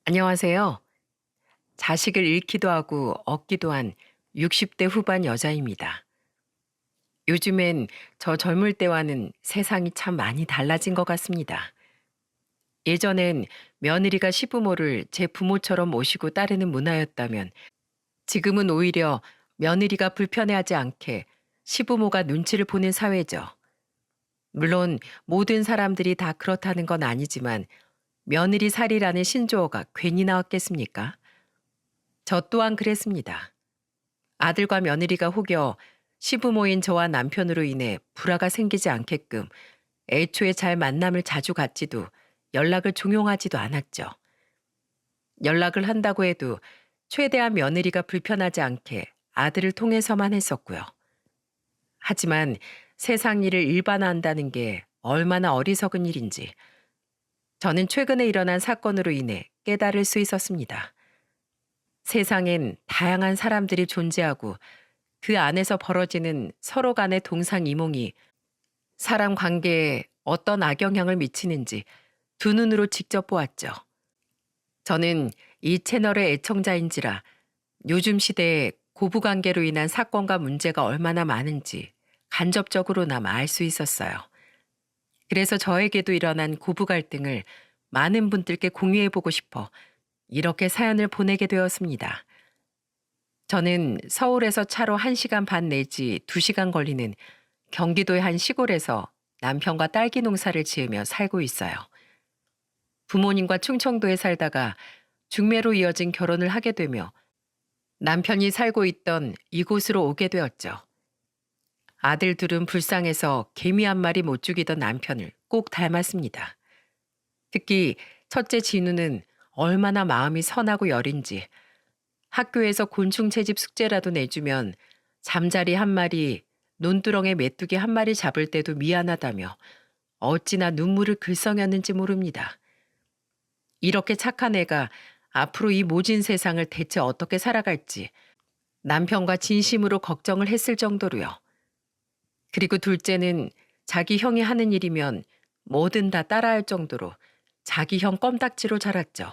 안녕하세요. 자식을 잃기도 하고 얻기도 한 60대 후반 여자입니다. 요즘엔 저 젊을 때와는 세상이 참 많이 달라진 것 같습니다. 예전엔 며느리가 시부모를 제 부모처럼 모시고 따르는 문화였다면 지금은 오히려 며느리가 불편해하지 않게 시부모가 눈치를 보는 사회죠. 물론 모든 사람들이 다 그렇다는 건 아니지만 며느리 살이라는 신조어가 괜히 나왔겠습니까? 저 또한 그랬습니다. 아들과 며느리가 혹여 시부모인 저와 남편으로 인해 불화가 생기지 않게끔 애초에 잘 만남을 자주 갖지도 연락을 종용하지도 않았죠. 연락을 한다고 해도 최대한 며느리가 불편하지 않게 아들을 통해서만 했었고요. 하지만 세상 일을 일반화한다는 게 얼마나 어리석은 일인지 저는 최근에 일어난 사건으로 인해 깨달을 수 있었습니다. 세상엔 다양한 사람들이 존재하고 그 안에서 벌어지는 서로 간의 동상이몽이 사람 관계에 어떤 악영향을 미치는지 두 눈으로 직접 보았죠. 저는 이 채널의 애청자인지라 요즘 시대에 고부관계로 인한 사건과 문제가 얼마나 많은지 간접적으로나마 알 수 있었어요. 그래서 저에게도 일어난 고부 갈등을 많은 분들께 공유해보고 싶어 이렇게 사연을 보내게 되었습니다. 저는 서울에서 차로 1시간 반 내지 2시간 걸리는 경기도의 한 시골에서 남편과 딸기 농사를 지으며 살고 있어요. 부모님과 충청도에 살다가 중매로 이어진 결혼을 하게 되며 남편이 살고 있던 이곳으로 오게 되었죠. 아들 둘은 불쌍해서 개미 한 마리 못 죽이던 남편을 꼭 닮았습니다. 특히 첫째 진우는 얼마나 마음이 선하고 여린지 학교에서 곤충 채집 숙제라도 내주면 잠자리 한 마리, 논두렁에 메뚜기 한 마리 잡을 때도 미안하다며 어찌나 눈물을 글썽였는지 모릅니다. 이렇게 착한 애가 앞으로 이 모진 세상을 대체 어떻게 살아갈지 남편과 진심으로 걱정을 했을 정도로요. 그리고 둘째는 자기 형이 하는 일이면 뭐든 다 따라할 정도로 자기 형 껌딱지로 자랐죠.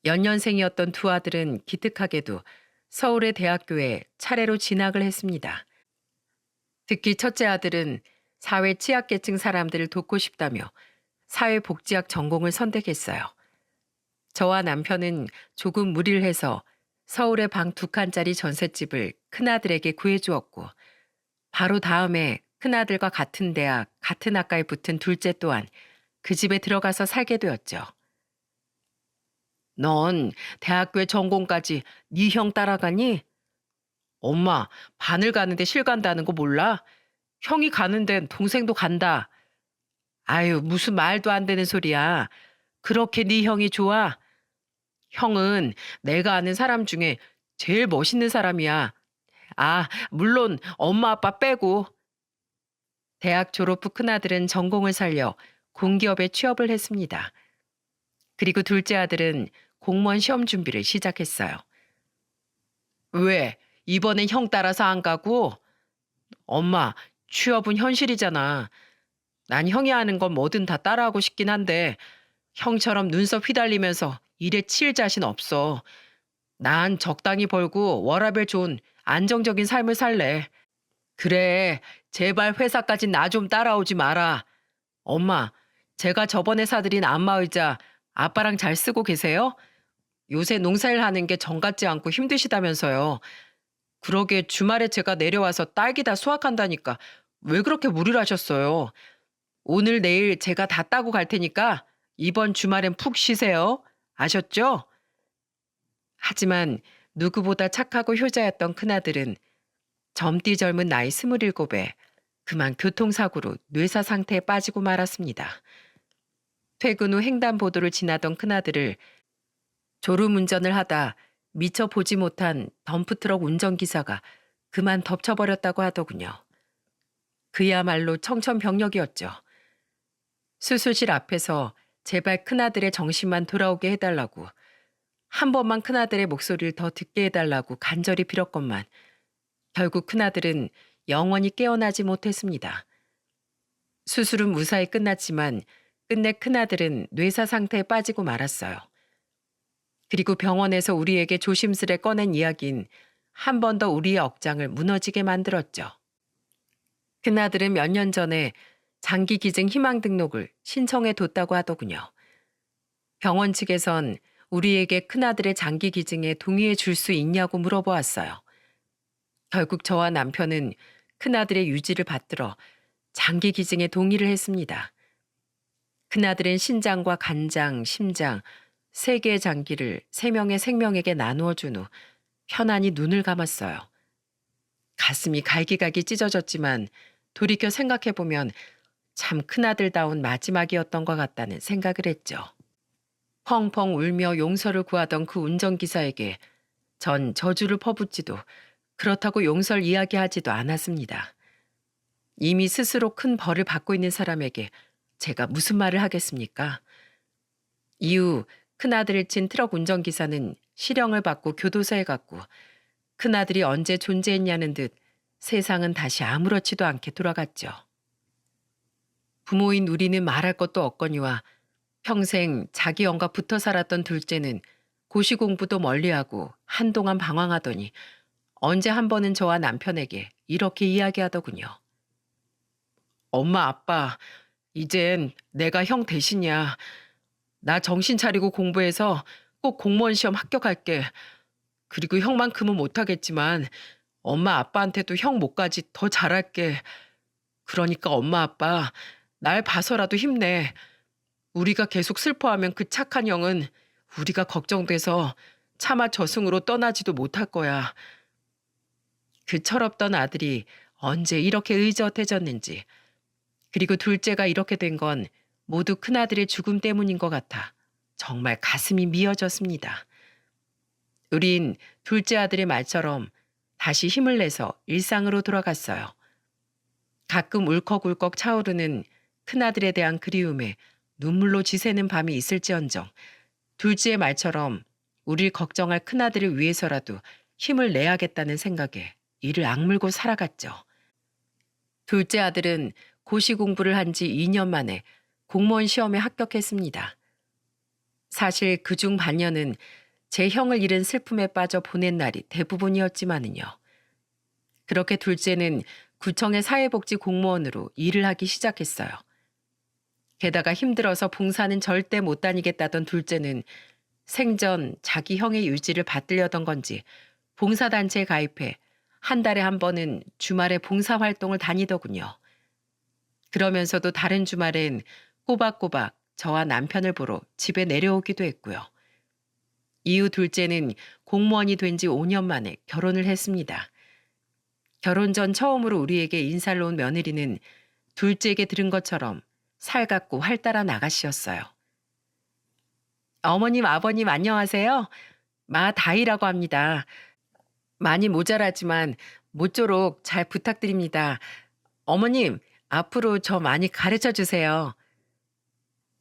연년생이었던 두 아들은 기특하게도 서울의 대학교에 차례로 진학을 했습니다. 특히 첫째 아들은 사회 취약계층 사람들을 돕고 싶다며 사회복지학 전공을 선택했어요. 저와 남편은 조금 무리를 해서 서울의 방 2칸짜리 전셋집을 큰아들에게 구해주었고 바로 다음에 큰아들과 같은 대학, 같은 학과에 붙은 둘째 또한 그 집에 들어가서 살게 되었죠. 넌 대학교에 전공까지 네 형 따라가니? 엄마, 바늘 가는데 실 간다는 거 몰라? 형이 가는 데는 동생도 간다. 아유, 무슨 말도 안 되는 소리야. 그렇게 네 형이 좋아? 형은 내가 아는 사람 중에 제일 멋있는 사람이야. 아, 물론 엄마 아빠 빼고. 대학 졸업 후 큰아들은 전공을 살려 공기업에 취업을 했습니다. 그리고 둘째 아들은 공무원 시험 준비를 시작했어요. 왜? 이번엔 형 따라서 안 가고? 엄마, 취업은 현실이잖아. 난 형이 하는 건 뭐든 다 따라하고 싶긴 한데 형처럼 눈썹 휘날리면서 일에 치일 자신 없어. 난 적당히 벌고 워라밸 좋은 안정적인 삶을 살래. 그래, 제발 회사까진 나 좀 따라오지 마라. 엄마, 제가 저번에 사드린 안마의자 아빠랑 잘 쓰고 계세요? 요새 농사일 하는 게 정 같지 않고 힘드시다면서요. 그러게 주말에 제가 내려와서 딸기 다 수확한다니까 왜 그렇게 무리를 하셨어요? 오늘 내일 제가 다 따고 갈 테니까 이번 주말엔 푹 쉬세요. 아셨죠? 하지만 누구보다 착하고 효자였던 큰아들은 젊디 젊은 나이 27에 그만 교통사고로 뇌사 상태에 빠지고 말았습니다. 퇴근 후 횡단보도를 지나던 큰아들을 졸음운전을 하다 미처 보지 못한 덤프트럭 운전기사가 그만 덮쳐버렸다고 하더군요. 그야말로 청천벽력이었죠. 수술실 앞에서 제발 큰아들의 정신만 돌아오게 해달라고 한 번만 큰아들의 목소리를 더 듣게 해달라고 간절히 빌었건만 결국 큰아들은 영원히 깨어나지 못했습니다. 수술은 무사히 끝났지만 끝내 큰아들은 뇌사 상태에 빠지고 말았어요. 그리고 병원에서 우리에게 조심스레 꺼낸 이야기인 한 번 더 우리의 억장을 무너지게 만들었죠. 큰아들은 몇 년 전에 장기 기증 희망 등록을 신청해 뒀다고 하더군요. 병원 측에선 우리에게 큰아들의 장기 기증에 동의해 줄 수 있냐고 물어보았어요. 결국 저와 남편은 큰아들의 유지를 받들어 장기 기증에 동의를 했습니다. 큰아들은 신장과 간장, 심장, 세 개의 장기를 세 명의 생명에게 나누어 준 후 편안히 눈을 감았어요. 가슴이 갈기갈기 찢어졌지만 돌이켜 생각해보면 참 큰아들다운 마지막이었던 것 같다는 생각을 했죠. 펑펑 울며 용서를 구하던 그 운전기사에게 전 저주를 퍼붓지도 그렇다고 용서를 이야기하지도 않았습니다. 이미 스스로 큰 벌을 받고 있는 사람에게 제가 무슨 말을 하겠습니까? 이후 큰아들을 친 트럭 운전기사는 실형을 받고 교도소에 갔고 큰아들이 언제 존재했냐는 듯 세상은 다시 아무렇지도 않게 돌아갔죠. 부모인 우리는 말할 것도 없거니와 평생 자기 영과 붙어 살았던 둘째는 고시 공부도 멀리하고 한동안 방황하더니 언제 한 번은 저와 남편에게 이렇게 이야기하더군요. 엄마, 아빠, 이젠 내가 형 대신이야. 나 정신 차리고 공부해서 꼭 공무원 시험 합격할게. 그리고 형만큼은 못하겠지만 엄마, 아빠한테도 형 목까지 더 잘할게. 그러니까 엄마, 아빠, 날 봐서라도 힘내. 우리가 계속 슬퍼하면 그 착한 형은 우리가 걱정돼서 차마 저승으로 떠나지도 못할 거야. 그 철없던 아들이 언제 이렇게 의젓해졌는지, 그리고 둘째가 이렇게 된 건 모두 큰아들의 죽음 때문인 것 같아 정말 가슴이 미어졌습니다. 우린 둘째 아들의 말처럼 다시 힘을 내서 일상으로 돌아갔어요. 가끔 울컥울컥 차오르는 큰아들에 대한 그리움에 눈물로 지새는 밤이 있을지언정 둘째의 말처럼 우릴 걱정할 큰아들을 위해서라도 힘을 내야겠다는 생각에 이를 악물고 살아갔죠. 둘째 아들은 고시 공부를 한 지 2년 만에 공무원 시험에 합격했습니다. 사실 그중 반년은 제 형을 잃은 슬픔에 빠져 보낸 날이 대부분이었지만은요. 그렇게 둘째는 구청의 사회복지 공무원으로 일을 하기 시작했어요. 게다가 힘들어서 봉사는 절대 못 다니겠다던 둘째는 생전 자기 형의 유지를 받들려던 건지 봉사단체에 가입해 한 달에 한 번은 주말에 봉사활동을 다니더군요. 그러면서도 다른 주말엔 꼬박꼬박 저와 남편을 보러 집에 내려오기도 했고요. 이후 둘째는 공무원이 된 지 5년 만에 결혼을 했습니다. 결혼 전 처음으로 우리에게 인사를 온 며느리는 둘째에게 들은 것처럼 살갑고 활달한 아가씨였어요. 어머님, 아버님 안녕하세요. 마다희라고 합니다. 많이 모자라지만 모쪼록 잘 부탁드립니다. 어머님, 앞으로 저 많이 가르쳐 주세요.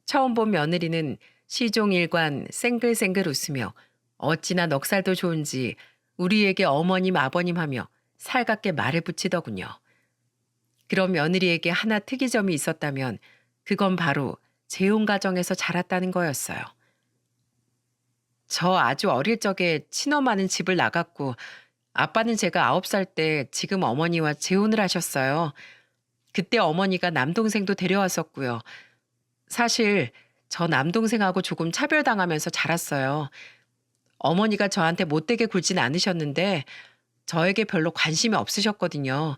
처음 본 며느리는 시종일관 생글생글 웃으며 어찌나 넉살도 좋은지 우리에게 어머님, 아버님 하며 살갑게 말을 붙이더군요. 그런 며느리에게 하나 특이점이 있었다면 그건 바로 재혼 가정에서 자랐다는 거였어요. 저 아주 어릴 적에 친엄마는 집을 나갔고 아빠는 제가 9살 때 지금 어머니와 재혼을 하셨어요. 그때 어머니가 남동생도 데려왔었고요. 사실 저 남동생하고 조금 차별당하면서 자랐어요. 어머니가 저한테 못되게 굴진 않으셨는데 저에게 별로 관심이 없으셨거든요.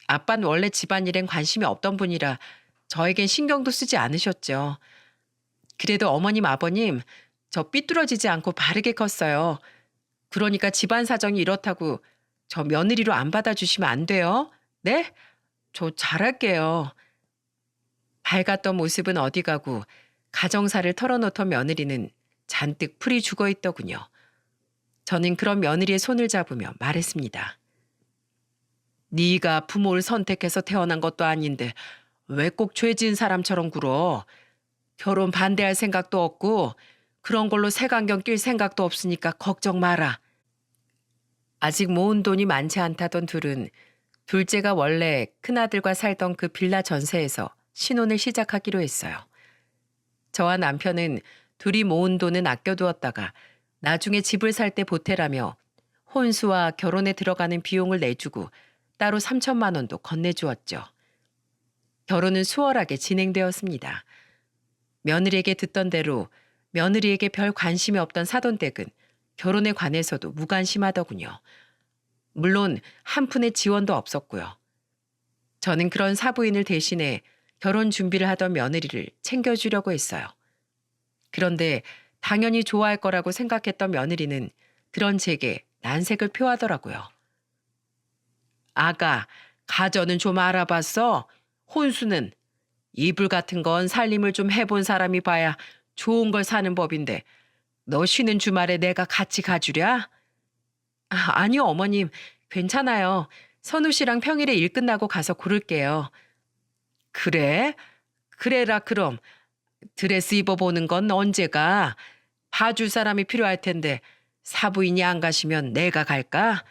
아빠는 원래 집안일엔 관심이 없던 분이라 저에겐 신경도 쓰지 않으셨죠. 그래도 어머님, 아버님, 저 삐뚤어지지 않고 바르게 컸어요. 그러니까 집안 사정이 이렇다고 저 며느리로 안 받아주시면 안 돼요. 네? 저 잘할게요. 밝았던 모습은 어디 가고 가정사를 털어놓던 며느리는 잔뜩 풀이 죽어 있더군요. 저는 그런 며느리의 손을 잡으며 말했습니다. 네가 부모를 선택해서 태어난 것도 아닌데 왜 꼭 죄 지은 사람처럼 굴어? 결혼 반대할 생각도 없고 그런 걸로 색안경 낄 생각도 없으니까 걱정 마라. 아직 모은 돈이 많지 않다던 둘은 둘째가 원래 큰아들과 살던 그 빌라 전세에서 신혼을 시작하기로 했어요. 저와 남편은 둘이 모은 돈은 아껴두었다가 나중에 집을 살 때 보태라며 혼수와 결혼에 들어가는 비용을 내주고 따로 3천만 원도 건네주었죠. 결혼은 수월하게 진행되었습니다. 며느리에게 듣던 대로 며느리에게 별 관심이 없던 사돈댁은 결혼에 관해서도 무관심하더군요. 물론 한 푼의 지원도 없었고요. 저는 그런 사부인을 대신해 결혼 준비를 하던 며느리를 챙겨주려고 했어요. 그런데 당연히 좋아할 거라고 생각했던 며느리는 그런 제게 난색을 표하더라고요. 아가, 가전은 좀 알아봤어? 혼수는 이불 같은 건 살림을 좀 해본 사람이 봐야 좋은 걸 사는 법인데 너 쉬는 주말에 내가 같이 가주랴? 아니요, 어머님. 괜찮아요. 선우 씨랑 평일에 일 끝나고 가서 고를게요. 그래? 그래라 그럼. 드레스 입어보는 건 언제가? 봐줄 사람이 필요할 텐데 사부인이 안 가시면 내가 갈까?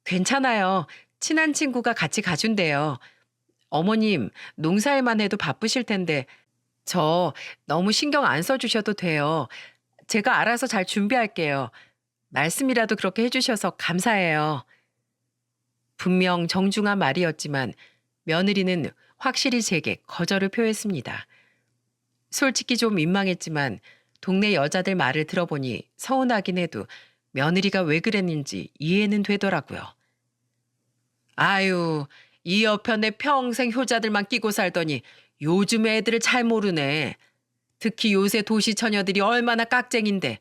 괜찮아요. 친한 친구가 같이 가준대요. 어머님, 농사일만 해도 바쁘실 텐데 저 너무 신경 안 써주셔도 돼요. 제가 알아서 잘 준비할게요. 말씀이라도 그렇게 해주셔서 감사해요. 분명 정중한 말이었지만 며느리는 확실히 제게 거절을 표했습니다. 솔직히 좀 민망했지만 동네 여자들 말을 들어보니 서운하긴 해도 며느리가 왜 그랬는지 이해는 되더라고요. 아유, 이 여편에 평생 효자들만 끼고 살더니 요즘 애들을 잘 모르네. 특히 요새 도시 처녀들이 얼마나 깍쟁인데.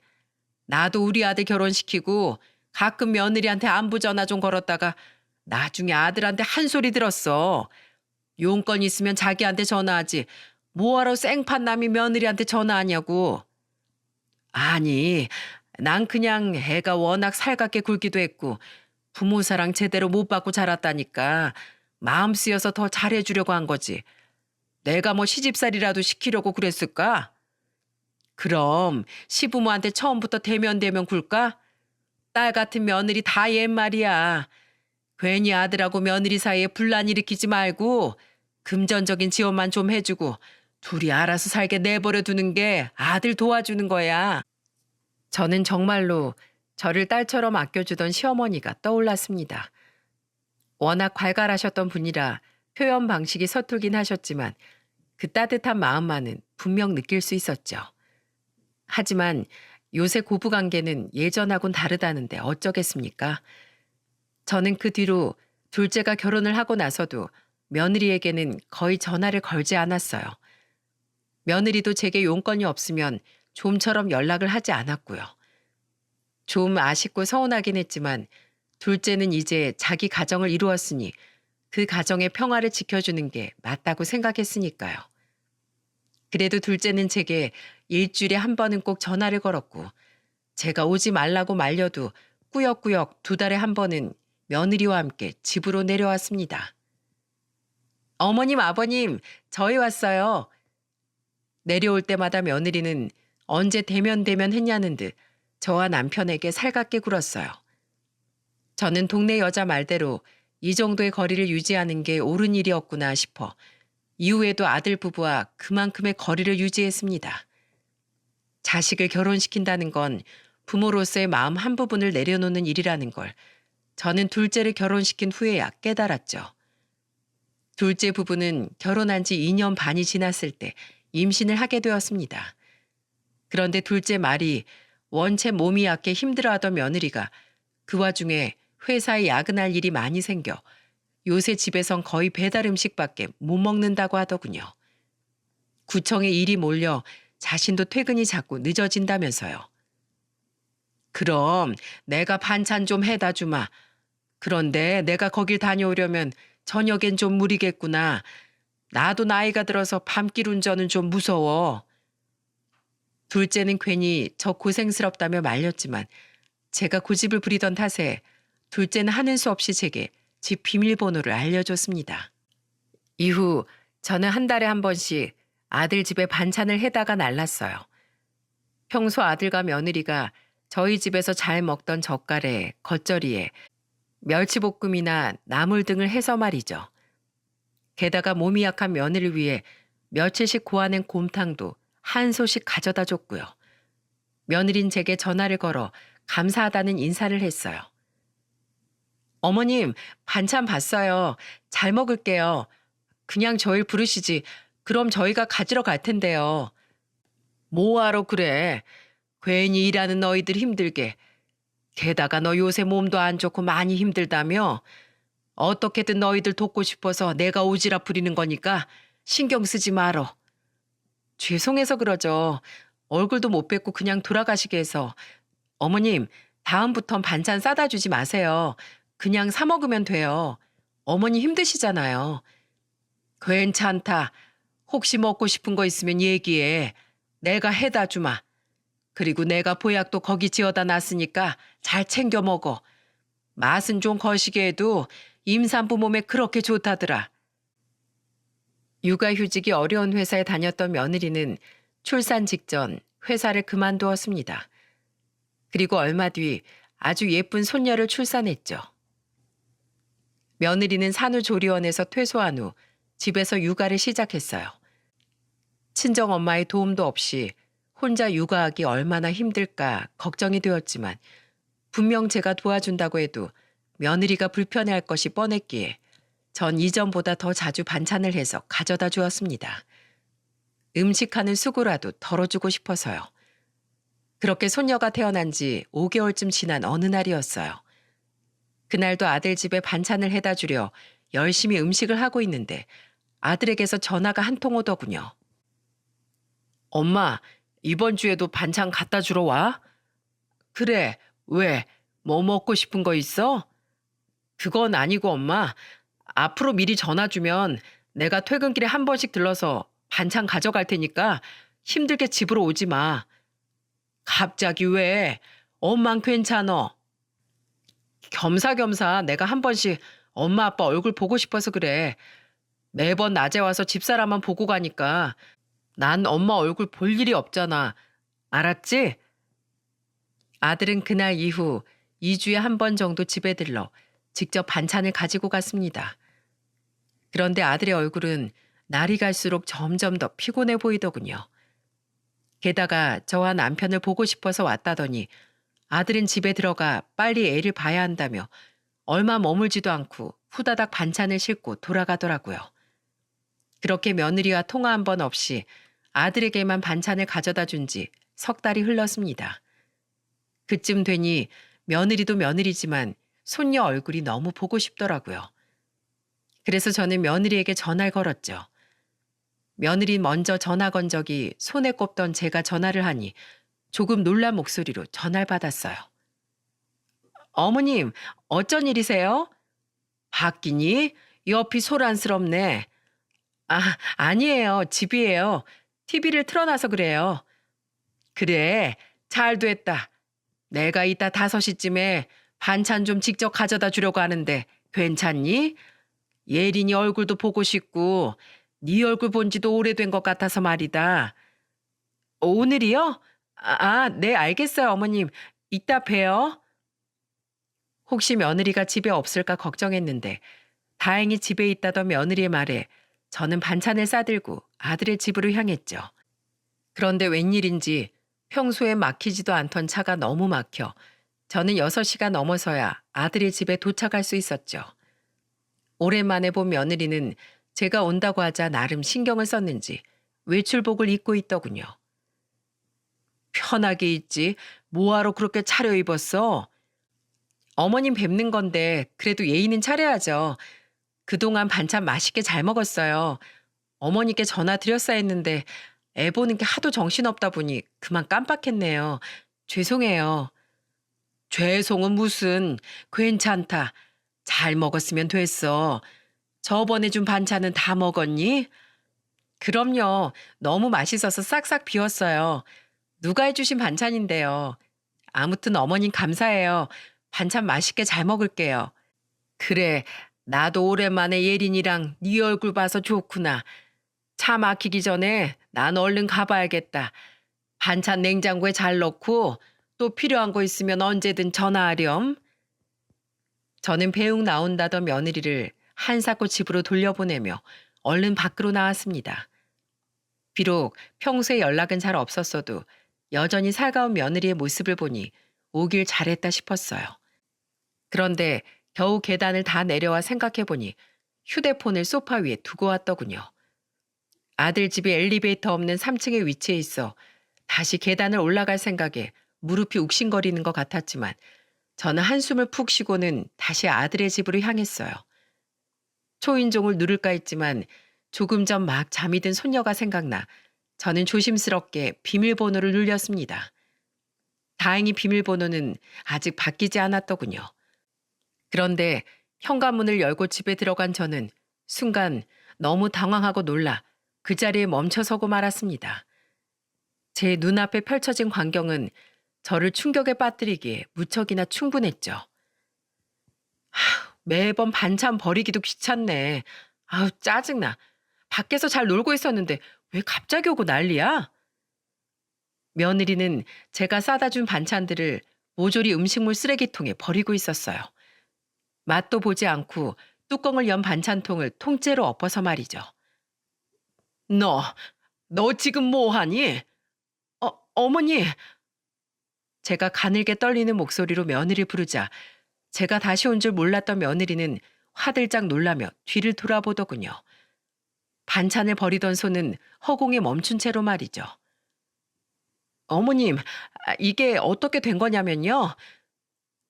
나도 우리 아들 결혼시키고 가끔 며느리한테 안부 전화 좀 걸었다가 나중에 아들한테 한 소리 들었어. 용건 있으면 자기한테 전화하지. 뭐하러 생판 남이 며느리한테 전화하냐고. 아니, 난 그냥 애가 워낙 살갑게 굴기도 했고 부모 사랑 제대로 못 받고 자랐다니까 마음 쓰여서 더 잘해주려고 한 거지. 내가 뭐 시집살이라도 시키려고 그랬을까? 그럼 시부모한테 처음부터 대면 굴까? 딸 같은 며느리 다 옛말이야. 괜히 아들하고 며느리 사이에 분란 일으키지 말고 금전적인 지원만 좀 해주고 둘이 알아서 살게 내버려 두는 게 아들 도와주는 거야. 저는 정말로 저를 딸처럼 아껴주던 시어머니가 떠올랐습니다. 워낙 괄괄하셨던 분이라 표현 방식이 서툴긴 하셨지만 그 따뜻한 마음만은 분명 느낄 수 있었죠. 하지만 요새 고부관계는 예전하곤 다르다는데 어쩌겠습니까? 저는 그 뒤로 둘째가 결혼을 하고 나서도 며느리에게는 거의 전화를 걸지 않았어요. 며느리도 제게 용건이 없으면 좀처럼 연락을 하지 않았고요. 좀 아쉽고 서운하긴 했지만 둘째는 이제 자기 가정을 이루었으니 그 가정의 평화를 지켜주는 게 맞다고 생각했으니까요. 그래도 둘째는 제게 일주일에 한 번은 꼭 전화를 걸었고 제가 오지 말라고 말려도 꾸역꾸역 2달에 한 번은 며느리와 함께 집으로 내려왔습니다. 어머님, 아버님, 저희 왔어요. 내려올 때마다 며느리는 언제 대면 했냐는 듯 저와 남편에게 살갑게 굴었어요. 저는 동네 여자 말대로 이 정도의 거리를 유지하는 게 옳은 일이었구나 싶어 이후에도 아들 부부와 그만큼의 거리를 유지했습니다. 자식을 결혼시킨다는 건 부모로서의 마음 한 부분을 내려놓는 일이라는 걸 저는 둘째를 결혼시킨 후에야 깨달았죠. 둘째 부부는 결혼한 지 2년 반이 지났을 때 임신을 하게 되었습니다. 그런데 둘째 말이 원체 몸이 약해 힘들어하던 며느리가 그 와중에 회사에 야근할 일이 많이 생겨 요새 집에선 거의 배달 음식밖에 못 먹는다고 하더군요. 구청에 일이 몰려 자신도 퇴근이 자꾸 늦어진다면서요. 그럼 내가 반찬 좀 해다 주마. 그런데 내가 거길 다녀오려면 저녁엔 좀 무리겠구나. 나도 나이가 들어서 밤길 운전은 좀 무서워. 둘째는 괜히 저 고생스럽다며 말렸지만 제가 고집을 부리던 탓에 둘째는 하는 수 없이 제게 집 비밀번호를 알려줬습니다. 이후 저는 한 달에 한 번씩 아들 집에 반찬을 해다가 날랐어요. 평소 아들과 며느리가 저희 집에서 잘 먹던 젓갈에 겉절이에 멸치볶음이나 나물 등을 해서 말이죠. 게다가 몸이 약한 며느리를 위해 며칠씩 고아낸 곰탕도 한 소씩 가져다 줬고요. 며느린 제게 전화를 걸어 감사하다는 인사를 했어요. 어머님, 반찬 봤어요. 잘 먹을게요. 그냥 저희 부르시지. 그럼 저희가 가지러 갈 텐데요. 뭐하러 그래? 괜히 일하는 너희들 힘들게. 게다가 너 요새 몸도 안 좋고 많이 힘들다며? 어떻게든 너희들 돕고 싶어서 내가 오지랖 부리는 거니까 신경 쓰지 말어. 죄송해서 그러죠. 얼굴도 못 뵙고 그냥 돌아가시게 해서. 어머님, 다음부턴 반찬 싸다 주지 마세요. 그냥 사 먹으면 돼요. 어머니 힘드시잖아요. 괜찮다. 혹시 먹고 싶은 거 있으면 얘기해. 내가 해다 주마. 그리고 내가 보약도 거기 지어다 놨으니까 잘 챙겨 먹어. 맛은 좀 거시게 해도 임산부 몸에 그렇게 좋다더라. 육아휴직이 어려운 회사에 다녔던 며느리는 출산 직전 회사를 그만두었습니다. 그리고 얼마 뒤 아주 예쁜 손녀를 출산했죠. 며느리는 산후조리원에서 퇴소한 후 집에서 육아를 시작했어요. 친정엄마의 도움도 없이 혼자 육아하기 얼마나 힘들까 걱정이 되었지만 분명 제가 도와준다고 해도 며느리가 불편해할 것이 뻔했기에 전 이전보다 더 자주 반찬을 해서 가져다 주었습니다. 음식하는 수고라도 덜어주고 싶어서요. 그렇게 손녀가 태어난 지 5개월쯤 지난 어느 날이었어요. 그날도 아들 집에 반찬을 해다 주려 열심히 음식을 하고 있는데 아들에게서 전화가 한 통 오더군요. 엄마, 이번 주에도 반찬 갖다 주러 와? 그래, 왜? 뭐 먹고 싶은 거 있어? 그건 아니고 엄마, 앞으로 미리 전화 주면 내가 퇴근길에 한 번씩 들러서 반찬 가져갈 테니까 힘들게 집으로 오지 마. 갑자기 왜? 엄만 괜찮어. 겸사겸사 내가 한 번씩 엄마 아빠 얼굴 보고 싶어서 그래. 매번 낮에 와서 집사람만 보고 가니까 난 엄마 얼굴 볼 일이 없잖아. 알았지? 아들은 그날 이후 2주에 한 번 정도 집에 들러 직접 반찬을 가지고 갔습니다. 그런데 아들의 얼굴은 날이 갈수록 점점 더 피곤해 보이더군요. 게다가 저와 남편을 보고 싶어서 왔다더니 아들은 집에 들어가 빨리 애를 봐야 한다며 얼마 머물지도 않고 후다닥 반찬을 싣고 돌아가더라고요. 그렇게 며느리와 통화 한 번 없이 아들에게만 반찬을 가져다 준 지 석 달이 흘렀습니다. 그쯤 되니 며느리도 며느리지만 손녀 얼굴이 너무 보고 싶더라고요. 그래서 저는 며느리에게 전화를 걸었죠. 며느리 먼저 전화 건 적이 손에 꼽던 제가 전화를 하니 조금 놀란 목소리로 전화를 받았어요. 어머님, 어쩐 일이세요? 바뀌니? 옆이 소란스럽네. 아니에요. 집이에요. TV를 틀어놔서 그래요. 그래, 잘 됐다. 내가 이따 5시쯤에 반찬 좀 직접 가져다 주려고 하는데 괜찮니? 예린이 얼굴도 보고 싶고 네 얼굴 본 지도 오래된 것 같아서 말이다. 오늘이요? 네, 알겠어요, 어머님. 이따 봬요. 혹시 며느리가 집에 없을까 걱정했는데 다행히 집에 있다던 며느리의 말에 저는 반찬을 싸들고 아들의 집으로 향했죠. 그런데 웬일인지 평소에 막히지도 않던 차가 너무 막혀 저는 6시가 넘어서야 아들의 집에 도착할 수 있었죠. 오랜만에 본 며느리는 제가 온다고 하자 나름 신경을 썼는지 외출복을 입고 있더군요. 편하게 있지. 뭐하러 그렇게 차려입었어? 어머님 뵙는 건데 그래도 예의는 차려야죠. 그동안 반찬 맛있게 잘 먹었어요. 어머니께 전화 드렸어야 했는데 애 보는 게 하도 정신없다 보니 그만 깜빡했네요. 죄송해요. 죄송은 무슨. 괜찮다. 잘 먹었으면 됐어. 저번에 준 반찬은 다 먹었니? 그럼요. 너무 맛있어서 싹싹 비웠어요. 누가 해주신 반찬인데요. 아무튼 어머님 감사해요. 반찬 맛있게 잘 먹을게요. 그래, 나도 오랜만에 예린이랑 네 얼굴 봐서 좋구나. 차 막히기 전에 난 얼른 가봐야겠다. 반찬 냉장고에 잘 넣고 또 필요한 거 있으면 언제든 전화하렴. 저는 배웅 나온다던 며느리를 한사코 집으로 돌려보내며 얼른 밖으로 나왔습니다. 비록 평소에 연락은 잘 없었어도 여전히 살가운 며느리의 모습을 보니 오길 잘했다 싶었어요. 그런데 겨우 계단을 다 내려와 생각해보니 휴대폰을 소파 위에 두고 왔더군요. 아들 집이 엘리베이터 없는 3층에 위치해 있어 다시 계단을 올라갈 생각에 무릎이 욱신거리는 것 같았지만 저는 한숨을 푹 쉬고는 다시 아들의 집으로 향했어요. 초인종을 누를까 했지만 조금 전 막 잠이 든 손녀가 생각나 저는 조심스럽게 비밀번호를 눌렸습니다. 다행히 비밀번호는 아직 바뀌지 않았더군요. 그런데 현관문을 열고 집에 들어간 저는 순간 너무 당황하고 놀라 그 자리에 멈춰서고 말았습니다. 제 눈앞에 펼쳐진 광경은 저를 충격에 빠뜨리기에 무척이나 충분했죠. 매번 반찬 버리기도 귀찮네. 아우, 짜증나. 밖에서 잘 놀고 있었는데 왜 갑자기 오고 난리야? 며느리는 제가 싸다 준 반찬들을 모조리 음식물 쓰레기통에 버리고 있었어요. 맛도 보지 않고 뚜껑을 연 반찬통을 통째로 엎어서 말이죠. 너 지금 뭐 하니? 어머니. 제가 가늘게 떨리는 목소리로 며느리 부르자 제가 다시 온 줄 몰랐던 며느리는 화들짝 놀라며 뒤를 돌아보더군요. 반찬을 버리던 손은 허공에 멈춘 채로 말이죠. 어머님, 이게 어떻게 된 거냐면요.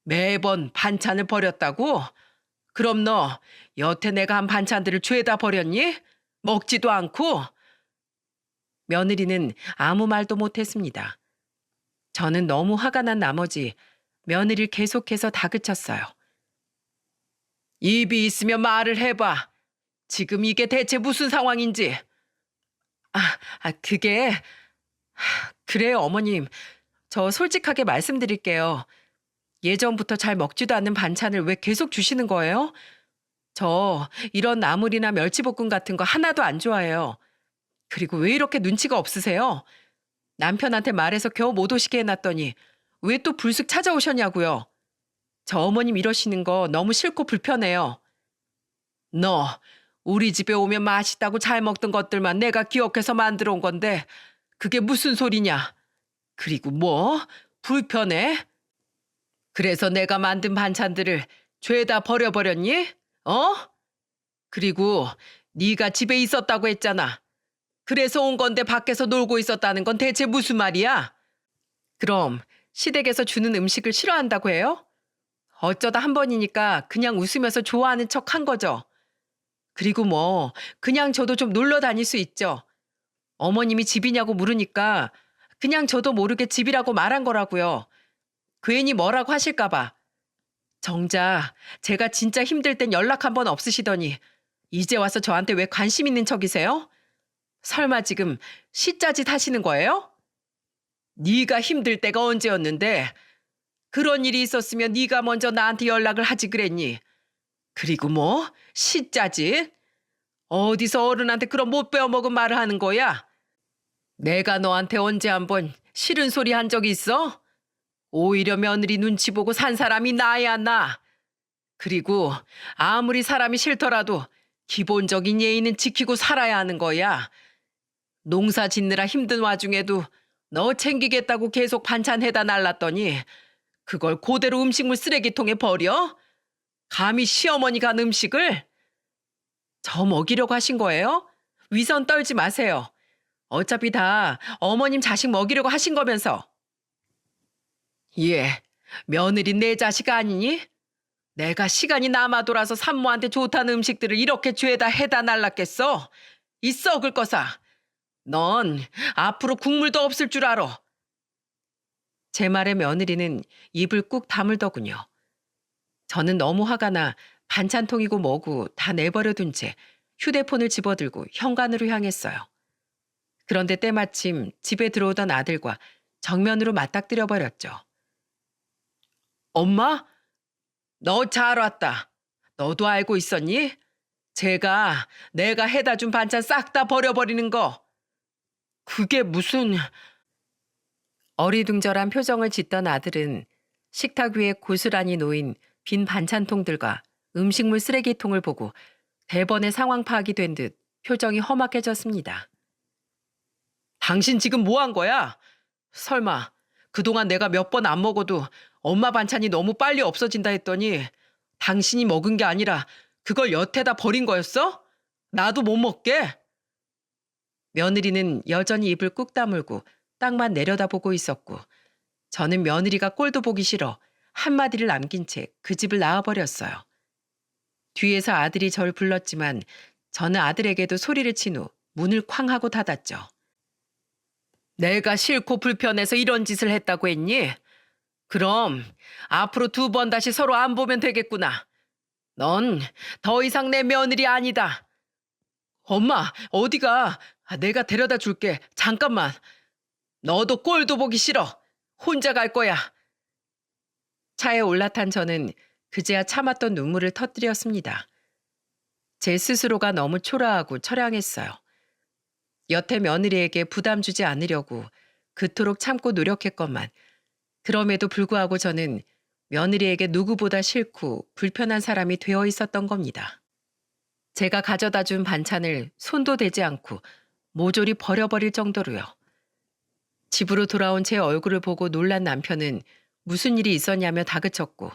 매번 반찬을 버렸다고? 그럼 너 여태 내가 한 반찬들을 죄다 버렸니? 먹지도 않고? 며느리는 아무 말도 못했습니다. 저는 너무 화가 난 나머지 며느리를 계속해서 다그쳤어요. 입이 있으면 말을 해봐. 지금 이게 대체 무슨 상황인지. 그게... 그래요, 어머님. 저 솔직하게 말씀드릴게요. 예전부터 잘 먹지도 않는 반찬을 왜 계속 주시는 거예요? 저 이런 나물이나 멸치볶음 같은 거 하나도 안 좋아해요. 그리고 왜 이렇게 눈치가 없으세요? 남편한테 말해서 겨우 못 오시게 해놨더니 왜 또 불쑥 찾아오셨냐고요. 저 어머님 이러시는 거 너무 싫고 불편해요. 너 우리 집에 오면 맛있다고 잘 먹던 것들만 내가 기억해서 만들어 온 건데 그게 무슨 소리냐? 그리고 뭐? 불편해? 그래서 내가 만든 반찬들을 죄다 버려버렸니? 그리고 네가 집에 있었다고 했잖아. 그래서 온 건데 밖에서 놀고 있었다는 건 대체 무슨 말이야? 그럼 시댁에서 주는 음식을 싫어한다고 해요? 어쩌다 한 번이니까 그냥 웃으면서 좋아하는 척 한 거죠. 그리고 뭐 그냥 저도 좀 놀러 다닐 수 있죠. 어머님이 집이냐고 물으니까 그냥 저도 모르게 집이라고 말한 거라고요. 괜히 뭐라고 하실까 봐. 정작 제가 진짜 힘들 땐 연락 한 번 없으시더니 이제 와서 저한테 왜 관심 있는 척이세요? 설마 지금 시짜짓 하시는 거예요? 네가 힘들 때가 언제였는데 그런 일이 있었으면 네가 먼저 나한테 연락을 하지 그랬니? 그리고 뭐 시짜짓? 어디서 어른한테 그런 못 배워먹은 말을 하는 거야? 내가 너한테 언제 한번 싫은 소리 한 적이 있어? 오히려 며느리 눈치 보고 산 사람이 나야 나. 그리고 아무리 사람이 싫더라도 기본적인 예의는 지키고 살아야 하는 거야. 농사 짓느라 힘든 와중에도 너 챙기겠다고 계속 반찬 해다 날랐더니 그걸 그대로 음식물 쓰레기통에 버려? 감히 시어머니가 한 음식을? 저 먹이려고 하신 거예요? 위선 떨지 마세요. 어차피 다 어머님 자식 먹이려고 하신 거면서. 예, 며느리 내 자식 아니니? 내가 시간이 남아 돌아서 산모한테 좋다는 음식들을 이렇게 죄다 해다 날랐겠어? 이 썩을 거사. 넌 앞으로 국물도 없을 줄 알아. 제 말에 며느리는 입을 꾹 다물더군요. 저는 너무 화가 나 반찬통이고 뭐고 다 내버려둔 채 휴대폰을 집어들고 현관으로 향했어요. 그런데 때마침 집에 들어오던 아들과 정면으로 맞닥뜨려 버렸죠. 엄마? 너 잘 왔다. 너도 알고 있었니? 내가 해다 준 반찬 싹 다 버려버리는 거. 그게 무슨... 어리둥절한 표정을 짓던 아들은 식탁 위에 고스란히 놓인 빈 반찬통들과 음식물 쓰레기통을 보고 대번에 상황 파악이 된 듯 표정이 험악해졌습니다. 당신 지금 뭐 한 거야? 설마 그동안 내가 몇 번 안 먹어도 엄마 반찬이 너무 빨리 없어진다 했더니 당신이 먹은 게 아니라 그걸 여태다 버린 거였어? 나도 못 먹게. 며느리는 여전히 입을 꾹 다물고 땅만 내려다보고 있었고 저는 며느리가 꼴도 보기 싫어 한마디를 남긴 채 그 집을 나와버렸어요. 뒤에서 아들이 절 불렀지만 저는 아들에게도 소리를 친 후 문을 쾅 하고 닫았죠. 내가 싫고 불편해서 이런 짓을 했다고 했니? 그럼 앞으로 2번 다시 서로 안 보면 되겠구나. 넌 더 이상 내 며느리 아니다. 엄마, 어디가? 내가 데려다 줄게. 잠깐만. 너도 꼴도 보기 싫어. 혼자 갈 거야. 차에 올라탄 저는 그제야 참았던 눈물을 터뜨렸습니다. 제 스스로가 너무 초라하고 처량했어요. 여태 며느리에게 부담 주지 않으려고 그토록 참고 노력했건만 그럼에도 불구하고 저는 며느리에게 누구보다 싫고 불편한 사람이 되어 있었던 겁니다. 제가 가져다 준 반찬을 손도 대지 않고 모조리 버려버릴 정도로요. 집으로 돌아온 제 얼굴을 보고 놀란 남편은 무슨 일이 있었냐며 다그쳤고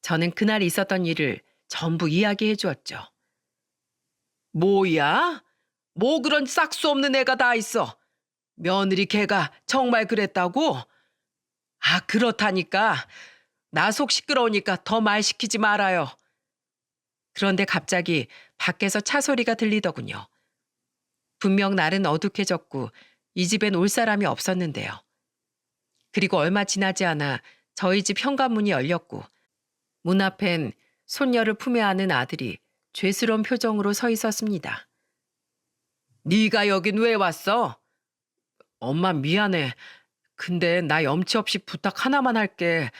저는 그날 있었던 일을 전부 이야기해 주었죠. 뭐야? 뭐 그런 싹수 없는 애가 다 있어. 며느리 걔가 정말 그랬다고? 아, 그렇다니까. 나 속 시끄러우니까 더 말 시키지 말아요. 그런데 갑자기 밖에서 차 소리가 들리더군요. 분명 날은 어둑해졌고 이 집엔 올 사람이 없었는데요. 그리고 얼마 지나지 않아 저희 집 현관문이 열렸고 문 앞엔 손녀를 품에 안은 아들이 죄스러운 표정으로 서 있었습니다. 네가 여긴 왜 왔어? 엄마 미안해. 근데 나 염치 없이 부탁 하나만 할게.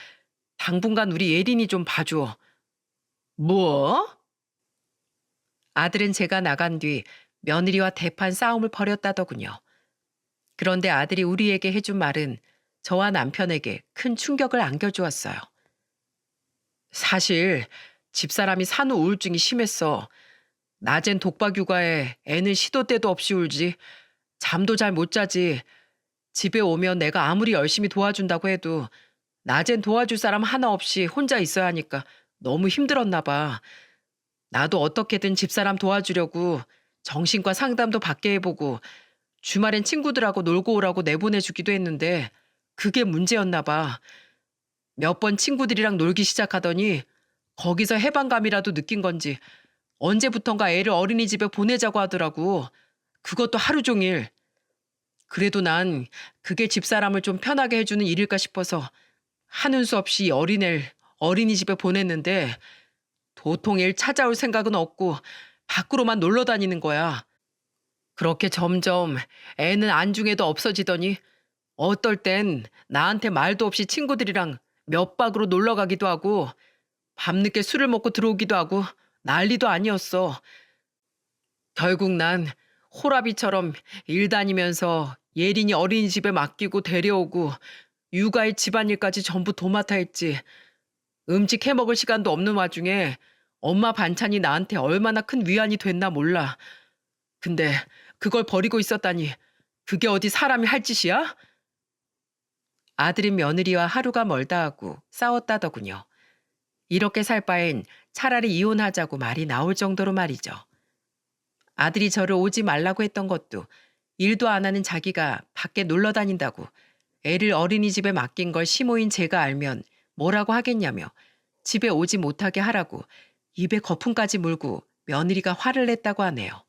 당분간 우리 예린이 좀 봐줘. 뭐? 아들은 제가 나간 뒤 며느리와 대판 싸움을 벌였다더군요. 그런데 아들이 우리에게 해준 말은 저와 남편에게 큰 충격을 안겨주었어요. 사실 집사람이 산후 우울증이 심했어. 낮엔 독박 육아에 애는 시도 때도 없이 울지. 잠도 잘 못 자지. 집에 오면 내가 아무리 열심히 도와준다고 해도 낮엔 도와줄 사람 하나 없이 혼자 있어야 하니까 너무 힘들었나 봐. 나도 어떻게든 집사람 도와주려고 정신과 상담도 받게 해보고 주말엔 친구들하고 놀고 오라고 내보내주기도 했는데 그게 문제였나 봐. 몇 번 친구들이랑 놀기 시작하더니 거기서 해방감이라도 느낀 건지 언제부턴가 애를 어린이집에 보내자고 하더라고. 그것도 하루 종일. 그래도 난 그게 집사람을 좀 편하게 해주는 일일까 싶어서 하는 수 없이 어린애를 어린이집에 보냈는데 도통 일 찾아올 생각은 없고 밖으로만 놀러 다니는 거야. 그렇게 점점 애는 안중에도 없어지더니 어떨 땐 나한테 말도 없이 친구들이랑 몇 박으로 놀러 가기도 하고 밤늦게 술을 먹고 들어오기도 하고 난리도 아니었어. 결국 난 호라비처럼 일 다니면서 예린이 어린이집에 맡기고 데려오고 육아에 집안일까지 전부 도맡아 했지. 음식 해먹을 시간도 없는 와중에 엄마 반찬이 나한테 얼마나 큰 위안이 됐나 몰라. 근데 그걸 버리고 있었다니 그게 어디 사람이 할 짓이야? 아들은 며느리와 하루가 멀다 하고 싸웠다더군요. 이렇게 살 바엔 차라리 이혼하자고 말이 나올 정도로 말이죠. 아들이 저를 오지 말라고 했던 것도 일도 안 하는 자기가 밖에 놀러 다닌다고 애를 어린이집에 맡긴 걸 시모인 제가 알면 뭐라고 하겠냐며 집에 오지 못하게 하라고 입에 거품까지 물고 며느리가 화를 냈다고 하네요.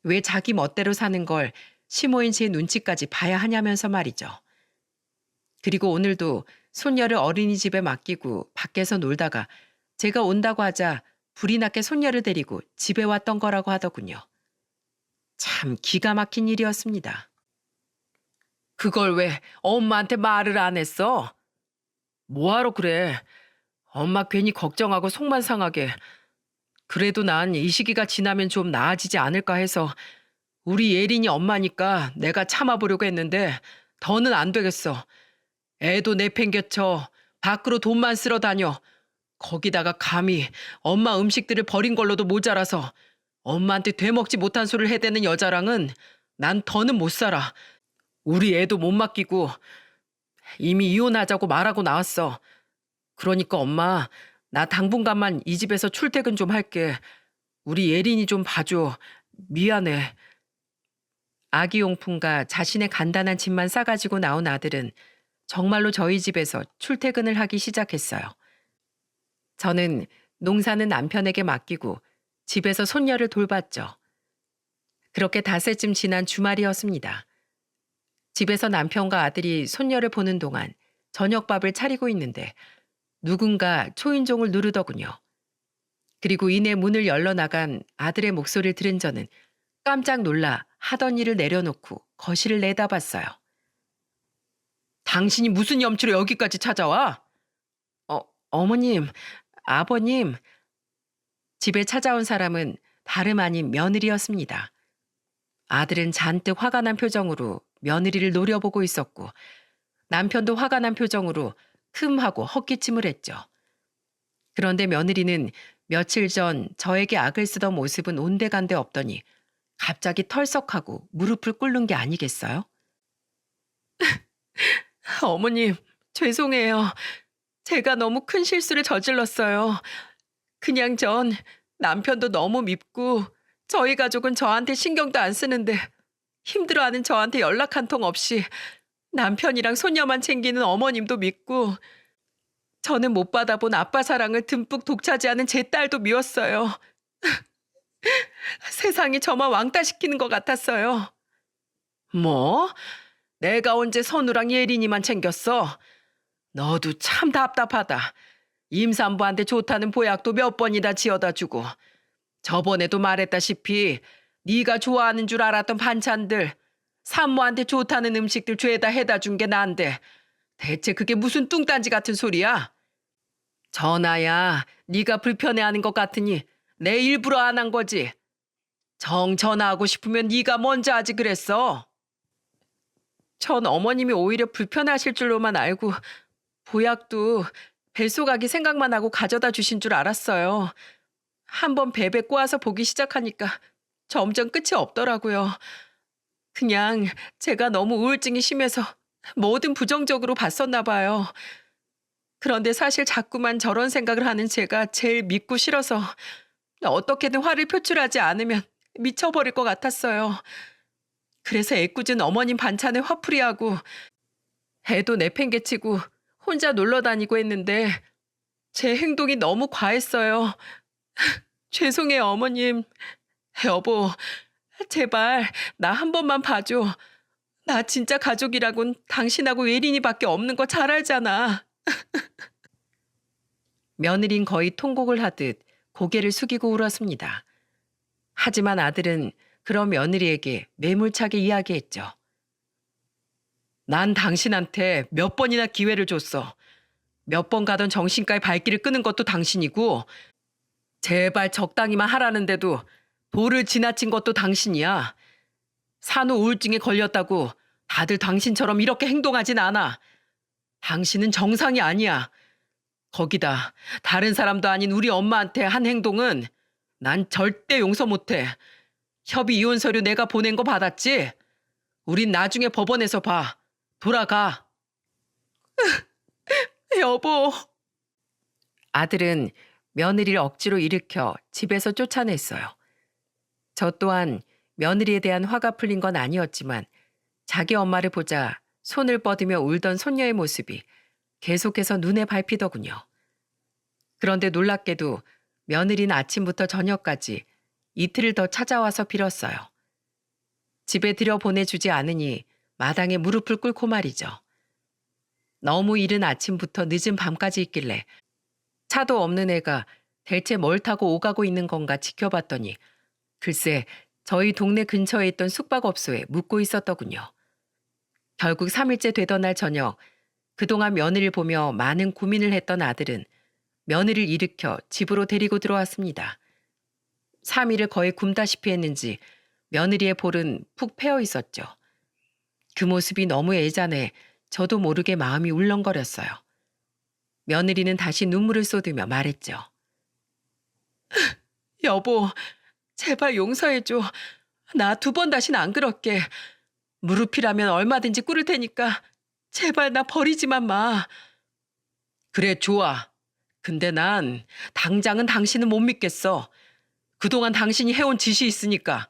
왜 자기 멋대로 사는 걸 시모인 제 눈치까지 봐야 하냐면서 말이죠. 그리고 오늘도 손녀를 어린이집에 맡기고 밖에서 놀다가 제가 온다고 하자 불이 나게 손녀를 데리고 집에 왔던 거라고 하더군요. 참 기가 막힌 일이었습니다. 그걸 왜 엄마한테 말을 안 했어? 뭐하러 그래? 엄마 괜히 걱정하고 속만 상하게. 그래도 난 이 시기가 지나면 좀 나아지지 않을까 해서 우리 예린이 엄마니까 내가 참아보려고 했는데 더는 안 되겠어. 애도 내팽개쳐 밖으로 돈만 쓸어 다녀. 거기다가 감히 엄마 음식들을 버린 걸로도 모자라서 엄마한테 되먹지 못한 소리를 해대는 여자랑은 난 더는 못 살아. 우리 애도 못 맡기고 이미 이혼하자고 말하고 나왔어. 그러니까 엄마, 나 당분간만 이 집에서 출퇴근 좀 할게. 우리 예린이 좀 봐줘. 미안해. 아기용품과 자신의 간단한 짐만 싸가지고 나온 아들은 정말로 저희 집에서 출퇴근을 하기 시작했어요. 저는 농사는 남편에게 맡기고 집에서 손녀를 돌봤죠. 그렇게 닷새쯤 지난 주말이었습니다. 집에서 남편과 아들이 손녀를 보는 동안 저녁밥을 차리고 있는데 누군가 초인종을 누르더군요. 그리고 이내 문을 열러 나간 아들의 목소리를 들은 저는 깜짝 놀라 하던 일을 내려놓고 거실을 내다봤어요. 당신이 무슨 염치로 여기까지 찾아와? 어머님, 아버님. 집에 찾아온 사람은 다름 아닌 며느리였습니다. 아들은 잔뜩 화가 난 표정으로 며느리를 노려보고 있었고 남편도 화가 난 표정으로 흠하고 헛기침을 했죠. 그런데 며느리는 며칠 전 저에게 악을 쓰던 모습은 온데간데 없더니 갑자기 털썩하고 무릎을 꿇는 게 아니겠어요? 어머님, 죄송해요. 제가 너무 큰 실수를 저질렀어요. 그냥 전 남편도 너무 밉고 저희 가족은 저한테 신경도 안 쓰는데 힘들어하는 저한테 연락 한 통 없이 남편이랑 손녀만 챙기는 어머님도 믿고 저는 못 받아본 아빠 사랑을 듬뿍 독차지하는 제 딸도 미웠어요. 세상이 저만 왕따시키는 것 같았어요. 뭐? 내가 언제 선우랑 예린이만 챙겼어? 너도 참 답답하다. 임산부한테 좋다는 보약도 몇 번이나 지어다 주고 저번에도 말했다시피 네가 좋아하는 줄 알았던 반찬들 산모한테 좋다는 음식들 죄다 해다 준 게 난데 대체 그게 무슨 뚱딴지 같은 소리야? 전화야, 네가 불편해하는 것 같으니 내 일부러 안 한 거지. 정 전화하고 싶으면 네가 먼저 하지 그랬어. 전 어머님이 오히려 불편하실 줄로만 알고 보약도 뱃속아기 생각만 하고 가져다 주신 줄 알았어요. 한번 베베 꼬아서 보기 시작하니까 점점 끝이 없더라고요. 그냥 제가 너무 우울증이 심해서 뭐든 부정적으로 봤었나 봐요. 그런데 사실 자꾸만 저런 생각을 하는 제가 제일 믿고 싫어서 어떻게든 화를 표출하지 않으면 미쳐버릴 것 같았어요. 그래서 애꿎은 어머님 반찬에 화풀이하고 애도 내팽개치고 혼자 놀러 다니고 했는데 제 행동이 너무 과했어요. 죄송해요, 어머님. 여보, 제발 나 한 번만 봐줘. 나 진짜 가족이라곤 당신하고 예린이밖에 없는 거 잘 알잖아. 며느린 거의 통곡을 하듯 고개를 숙이고 울었습니다. 하지만 아들은 그런 며느리에게 매몰차게 이야기했죠. 난 당신한테 몇 번이나 기회를 줬어. 몇 번 가던 정신과의 발길을 끄는 것도 당신이고 제발 적당히만 하라는데도 도를 지나친 것도 당신이야. 산후 우울증에 걸렸다고 다들 당신처럼 이렇게 행동하진 않아. 당신은 정상이 아니야. 거기다 다른 사람도 아닌 우리 엄마한테 한 행동은 난 절대 용서 못해. 협의 이혼 서류 내가 보낸 거 받았지? 우린 나중에 법원에서 봐. 돌아가. 여보. 아들은 며느리를 억지로 일으켜 집에서 쫓아냈어요. 저 또한 며느리에 대한 화가 풀린 건 아니었지만 자기 엄마를 보자 손을 뻗으며 울던 손녀의 모습이 계속해서 눈에 밟히더군요. 그런데 놀랍게도 며느리는 아침부터 저녁까지 이틀을 더 찾아와서 빌었어요. 집에 들여보내주지 않으니 마당에 무릎을 꿇고 말이죠. 너무 이른 아침부터 늦은 밤까지 있길래 차도 없는 애가 대체 뭘 타고 오가고 있는 건가 지켜봤더니 글쎄 저희 동네 근처에 있던 숙박업소에 묵고 있었더군요. 결국 3일째 되던 날 저녁 그동안 며느리를 보며 많은 고민을 했던 아들은 며느리를 일으켜 집으로 데리고 들어왔습니다. 3일을 거의 굶다시피 했는지 며느리의 볼은 푹 패어 있었죠. 그 모습이 너무 애잔해 저도 모르게 마음이 울렁거렸어요. 며느리는 다시 눈물을 쏟으며 말했죠. 여보, 제발 용서해줘. 나 2번 다신 안 그럴게. 무릎이라면 얼마든지 꿇을 테니까 제발 나 버리지만 마. 그래, 좋아. 근데 난 당장은 당신은 못 믿겠어. 그동안 당신이 해온 짓이 있으니까.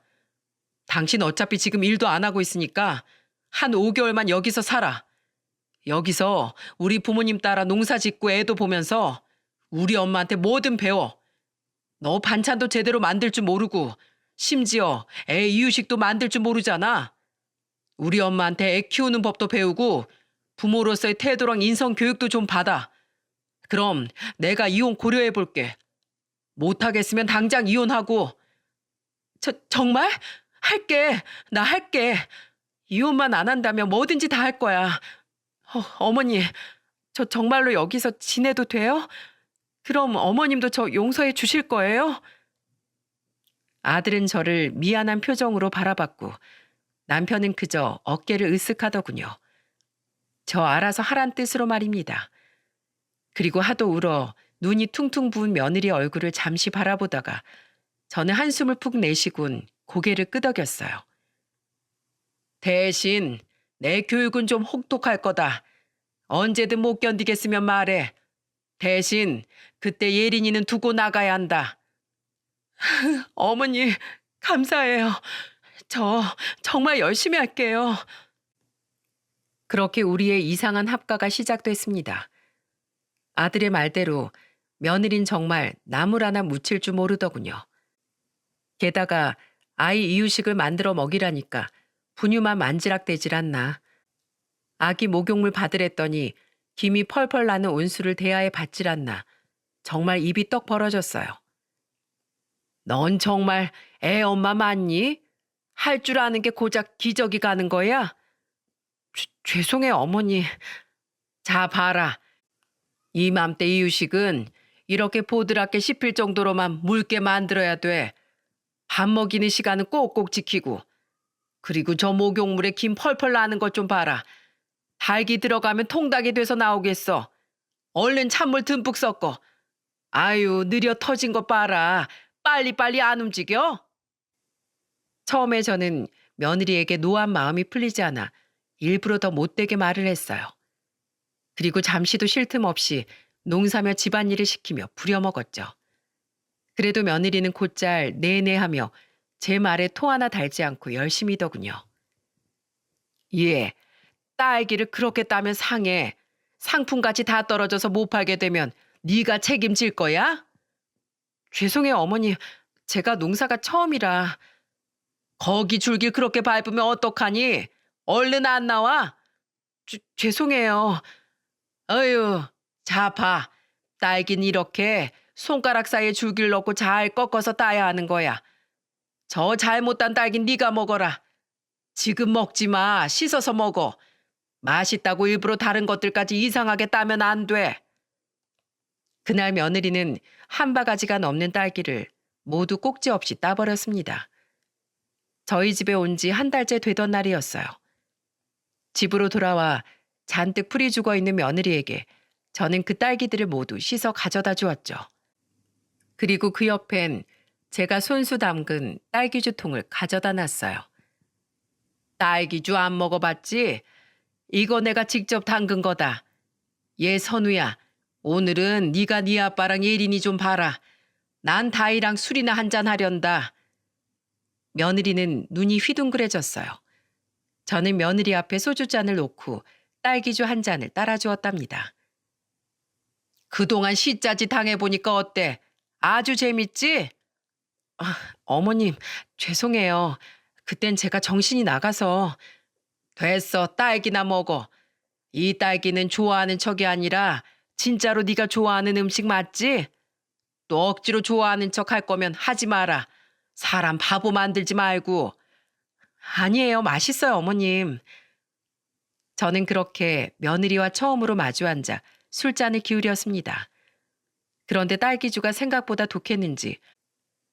당신 어차피 지금 일도 안 하고 있으니까 한 5개월만 여기서 살아. 여기서 우리 부모님 따라 농사 짓고 애도 보면서 우리 엄마한테 뭐든 배워. 너 반찬도 제대로 만들 줄 모르고 심지어 애 이유식도 만들 줄 모르잖아. 우리 엄마한테 애 키우는 법도 배우고 부모로서의 태도랑 인성 교육도 좀 받아. 그럼 내가 이혼 고려해 볼게. 못하겠으면 당장 이혼하고. 정말? 할게. 나 할게. 이혼만 안 한다면 뭐든지 다 할 거야. 어머니, 저 정말로 여기서 지내도 돼요? 그럼 어머님도 저 용서해 주실 거예요? 아들은 저를 미안한 표정으로 바라봤고 남편은 그저 어깨를 으쓱하더군요. 저 알아서 하란 뜻으로 말입니다. 그리고 하도 울어 눈이 퉁퉁 부은 며느리 얼굴을 잠시 바라보다가 저는 한숨을 푹 내쉬곤 고개를 끄덕였어요. 대신 내 교육은 좀 혹독할 거다. 언제든 못 견디겠으면 말해. 대신 그때 예린이는 두고 나가야 한다. 어머니, 감사해요. 저 정말 열심히 할게요. 그렇게 우리의 이상한 합가가 시작됐습니다. 아들의 말대로 며느린 정말 나물 하나 무칠 줄 모르더군요. 게다가 아이 이유식을 만들어 먹이라니까 분유만 만지락대질 않나. 아기 목욕물 받으랬더니 김이 펄펄 나는 온수를 대야에 받질 않나. 정말 입이 떡 벌어졌어요. 넌 정말 애 엄마 맞니? 할 줄 아는 게 고작 기저귀 가는 거야? 죄송해요, 어머니. 자, 봐라. 이맘때 이유식은 이렇게 보드랍게 씹힐 정도로만 묽게 만들어야 돼. 밥 먹이는 시간은 꼭꼭 지키고. 그리고 저 목욕물에 김 펄펄 나는 것 좀 봐라. 닭이 들어가면 통닭이 돼서 나오겠어. 얼른 찬물 듬뿍 섞어. 아유, 느려 터진 거 봐라. 빨리빨리 안 움직여? 처음에 저는 며느리에게 노한 마음이 풀리지 않아 일부러 더 못되게 말을 했어요. 그리고 잠시도 쉴 틈 없이 농사며 집안일을 시키며 부려먹었죠. 그래도 며느리는 곧잘 네네하며 제 말에 토 하나 달지 않고 열심히더군요. 예, 딸기를 그렇게 따면 상해. 상품같이 다 떨어져서 못 팔게 되면 네가 책임질 거야? 죄송해요, 어머니. 제가 농사가 처음이라. 거기 줄길 그렇게 밟으면 어떡하니? 얼른 안 나와? 죄송해요. 어휴, 자 봐. 딸긴 이렇게 손가락 사이에 줄기를 넣고 잘 꺾어서 따야 하는 거야. 저 잘못 딴 딸긴 네가 먹어라. 지금 먹지 마. 씻어서 먹어. 맛있다고 일부러 다른 것들까지 이상하게 따면 안 돼. 그날 며느리는 한 바가지가 넘는 딸기를 모두 꼭지 없이 따버렸습니다. 저희 집에 온 지 한 달째 되던 날이었어요. 집으로 돌아와 잔뜩 풀이 죽어 있는 며느리에게 저는 그 딸기들을 모두 씻어 가져다 주었죠. 그리고 그 옆엔 제가 손수 담근 딸기주 통을 가져다 놨어요. 딸기주 안 먹어봤지? 이거 내가 직접 담근 거다. 얘 선우야, 오늘은 네가 네 아빠랑 예린이 좀 봐라. 난 다이랑 술이나 한잔 하련다. 며느리는 눈이 휘둥그레졌어요. 저는 며느리 앞에 소주잔을 놓고 딸기주 한 잔을 따라주었답니다. 그동안 시짜지 당해보니까 어때? 아주 재밌지? 어머님, 죄송해요. 그땐 제가 정신이 나가서. 됐어, 딸기나 먹어. 이 딸기는 좋아하는 척이 아니라 진짜로 네가 좋아하는 음식 맞지? 또 억지로 좋아하는 척 할 거면 하지 마라. 사람 바보 만들지 말고. 아니에요, 맛있어요, 어머님. 저는 그렇게 며느리와 처음으로 마주 앉아 술잔을 기울였습니다. 그런데 딸기주가 생각보다 독했는지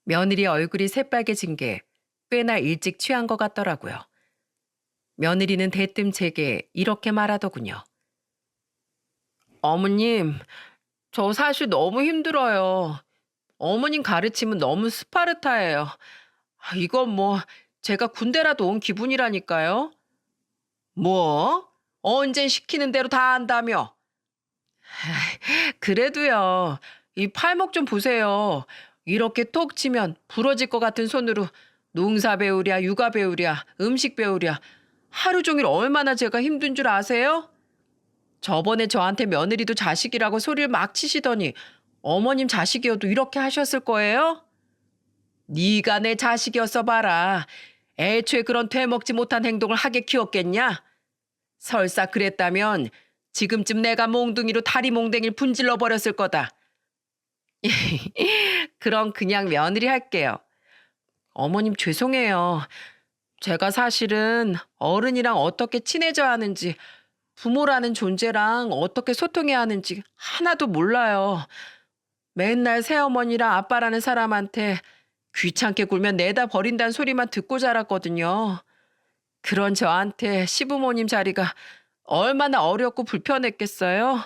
며느리 얼굴이 새빨개진 게 꽤나 일찍 취한 것 같더라고요. 며느리는 대뜸 제게 이렇게 말하더군요. 어머님, 저 사실 너무 힘들어요. 어머님 가르침은 너무 스파르타예요. 이건 뭐 제가 군대라도 온 기분이라니까요. 뭐? 언젠 시키는 대로 다 한다며? 그래도요. 이 팔목 좀 보세요. 이렇게 톡 치면 부러질 것 같은 손으로 농사 배우랴, 육아 배우랴, 음식 배우랴. 하루 종일 얼마나 제가 힘든 줄 아세요? 저번에 저한테 며느리도 자식이라고 소리를 막 치시더니 어머님 자식이어도 이렇게 하셨을 거예요? 네가 내 자식이었어 봐라. 애초에 그런 되먹지 못한 행동을 하게 키웠겠냐? 설사 그랬다면 지금쯤 내가 몽둥이로 다리 몽댕이를 분질러 버렸을 거다. 그럼 그냥 며느리 할게요. 어머님 죄송해요. 제가 사실은 어른이랑 어떻게 친해져야 하는지, 부모라는 존재랑 어떻게 소통해야 하는지 하나도 몰라요. 맨날 새어머니랑 아빠라는 사람한테 귀찮게 굴면 내다 버린다는 소리만 듣고 자랐거든요. 그런 저한테 시부모님 자리가 얼마나 어렵고 불편했겠어요?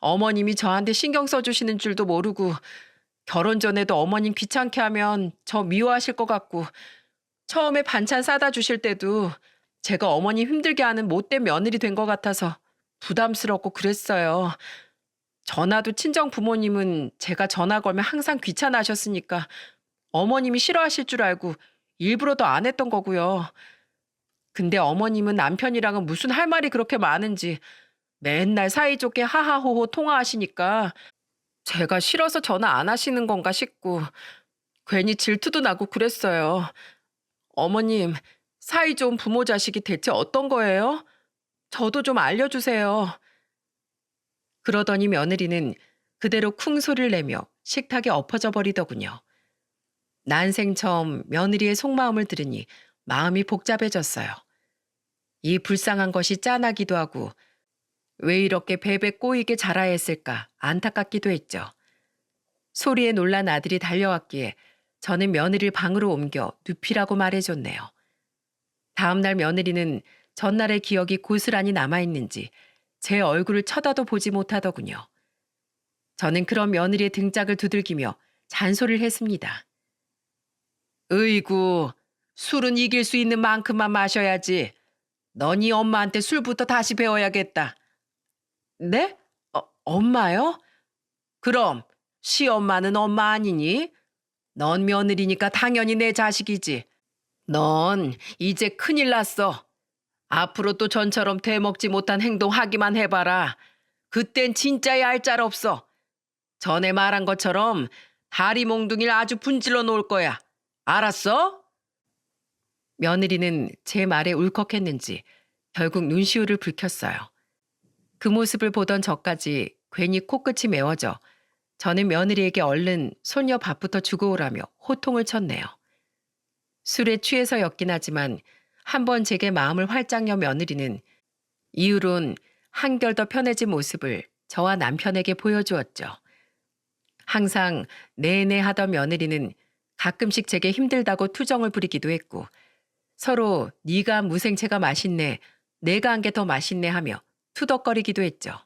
어머님이 저한테 신경 써주시는 줄도 모르고 결혼 전에도 어머님 귀찮게 하면 저 미워하실 것 같고 처음에 반찬 싸다 주실 때도 제가 어머님 힘들게 하는 못된 며느리 된 것 같아서 부담스럽고 그랬어요. 전화도 친정 부모님은 제가 전화 걸면 항상 귀찮아하셨으니까 어머님이 싫어하실 줄 알고 일부러 더 안 했던 거고요. 근데 어머님은 남편이랑은 무슨 할 말이 그렇게 많은지 맨날 사이좋게 하하호호 통화하시니까 제가 싫어서 전화 안 하시는 건가 싶고 괜히 질투도 나고 그랬어요. 어머님, 사이 좋은 부모 자식이 대체 어떤 거예요? 저도 좀 알려주세요. 그러더니 며느리는 그대로 쿵 소리를 내며 식탁에 엎어져 버리더군요. 난생 처음 며느리의 속마음을 들으니 마음이 복잡해졌어요. 이 불쌍한 것이 짠하기도 하고 왜 이렇게 베베 꼬이게 자라야 했을까 안타깝기도 했죠. 소리에 놀란 아들이 달려왔기에 저는 며느리를 방으로 옮겨 눕히라고 말해줬네요. 다음 날 며느리는 전날의 기억이 고스란히 남아있는지 제 얼굴을 쳐다도 보지 못하더군요. 저는 그런 며느리의 등짝을 두들기며 잔소리를 했습니다. 으이구, 술은 이길 수 있는 만큼만 마셔야지. 너니 엄마한테 술부터 다시 배워야겠다. 네? 엄마요? 그럼 시엄마는 엄마 아니니? 넌 며느리니까 당연히 내 자식이지. 넌 이제 큰일 났어. 앞으로 또 전처럼 되먹지 못한 행동 하기만 해봐라. 그땐 진짜 얄짤 없어. 전에 말한 것처럼 다리 몽둥이를 아주 분질러 놓을 거야. 알았어? 며느리는 제 말에 울컥했는지 결국 눈시울을 붉혔어요. 그 모습을 보던 저까지 괜히 코끝이 메워져 저는 며느리에게 얼른 손녀 밥부터 주고 오라며 호통을 쳤네요. 술에 취해서였긴 하지만 한번 제게 마음을 활짝 여 며느리는 이후론 한결 더 편해진 모습을 저와 남편에게 보여주었죠. 항상 내내 하던 며느리는 가끔씩 제게 힘들다고 투정을 부리기도 했고 서로 네가 한 무생채가 맛있네, 내가 한 게 더 맛있네 하며 투덕거리기도 했죠.